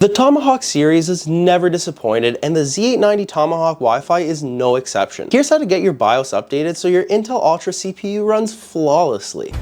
The Tomahawk series has never disappointed, and the Z890 Tomahawk Wi-Fi is no exception. Here's how to get your BIOS updated so your Intel Ultra CPU runs flawlessly.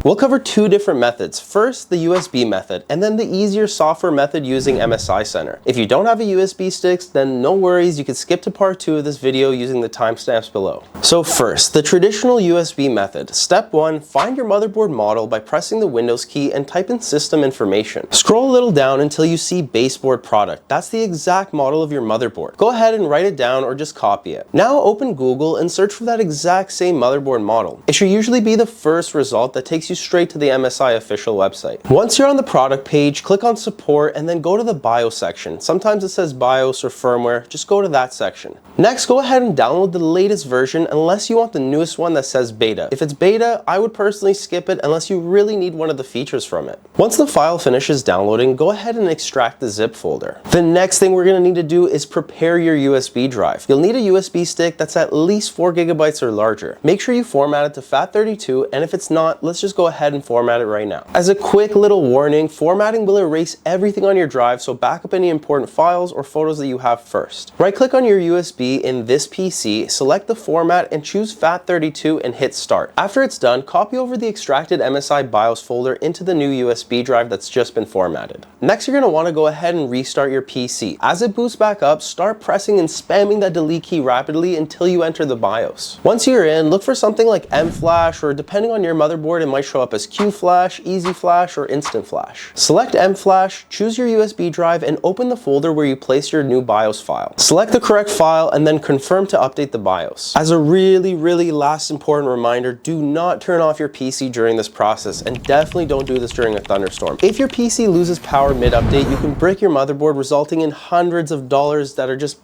We'll cover two different methods. First, the USB method, and then the easier software method using MSI Center. If you don't have a USB stick, then no worries, you can skip to part 2 of this video using the timestamps below. So first, the traditional USB method. Step 1, find your motherboard model by pressing the Windows key and type in system information. Scroll a little down until you see baseboard product. That's the exact model of your motherboard. Go ahead and write it down or just copy it. Now open Google and search for that exact same motherboard model. It should usually be the first result that takes you straight to the MSI official website. Once you're on the product page, click on support and then go to the BIOS section. Sometimes it says BIOS or firmware, just go to that section. Next, go ahead and download the latest version unless you want the newest one that says beta. If it's beta, I would personally skip it unless you really need one of the features from it. Once the file finishes downloading, go ahead and extract the zip folder. The next thing we're going to need to do is prepare your USB drive. You'll need a USB stick that's at least 4 GB or larger. Make sure you format it to FAT32, and if it's not, let's just go ahead and format it right now. As a quick little warning, formatting will erase everything on your drive, so back up any important files or photos that you have first. Right click on your USB in this PC, select the format and choose FAT32 and hit start. After it's done, copy over the extracted MSI BIOS folder into the new USB drive that's just been formatted. Next, you're going to want to go ahead and restart your PC. As it boots back up, start pressing and spamming that delete key rapidly until you enter the BIOS. Once you're in, look for something like M-Flash, or depending on your motherboard, it might show up as Q-Flash, Easy Flash, or Instant Flash. Select M-Flash, choose your USB drive, and open the folder where you place your new BIOS file. Select the correct file and then confirm to update the BIOS. As a really last important reminder, do not turn off your PC during this process, and definitely don't do this during a thunderstorm. If your PC loses power mid-update, you can brick your motherboard, resulting in hundreds of dollars that are just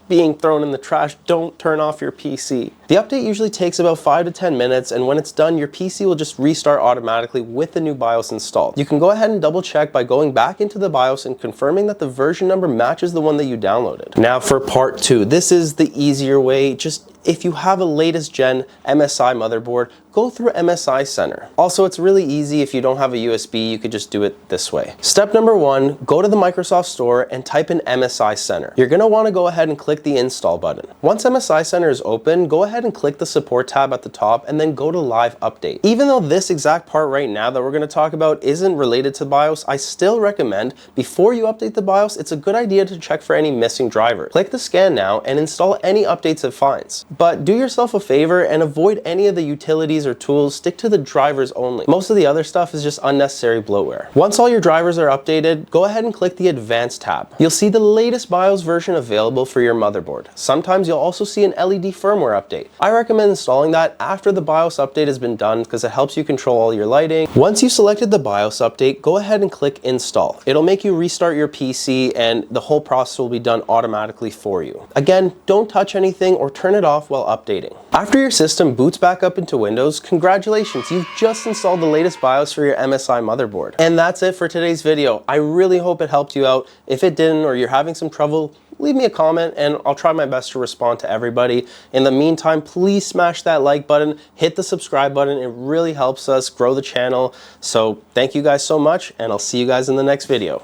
being thrown in the trash. Don't turn off your PC. The update usually takes about 5 to 10 minutes, and when it's done, your PC will just restart automatically with the new BIOS installed. You can go ahead and double check by going back into the BIOS and confirming that the version number matches the one that you downloaded. Now for part 2, this is the easier way. Just if you have a latest gen MSI motherboard, go through MSI Center. Also, it's really easy. If you don't have a USB, you could just do it this way. Step number 1, go to the Microsoft Store and type in MSI Center. You're gonna wanna go ahead and click the install button. Once MSI Center is open, go ahead and click the support tab at the top and then go to live update. Even though this exact part right now that we're gonna talk about isn't related to BIOS, I still recommend before you update the BIOS, it's a good idea to check for any missing drivers. Click the scan now and install any updates it finds. But do yourself a favor and avoid any of the utilities or tools. Stick to the drivers only. Most of the other stuff is just unnecessary bloatware. Once all your drivers are updated, go ahead and click the Advanced tab. You'll see the latest BIOS version available for your motherboard. Sometimes you'll also see an LED firmware update. I recommend installing that after the BIOS update has been done because it helps you control all your lighting. Once you've selected the BIOS update, go ahead and click Install. It'll make you restart your PC and the whole process will be done automatically for you. Again, don't touch anything or turn it off while updating. After your system boots back up into Windows, congratulations, you've just installed the latest BIOS for your MSI motherboard. And that's it for today's video. I really hope it helped you out. If it didn't, or you're having some trouble, leave me a comment and I'll try my best to respond to everybody. In the meantime, please smash that like button, hit the subscribe button. It really helps us grow the channel. So thank you guys so much, and I'll see you guys in the next video.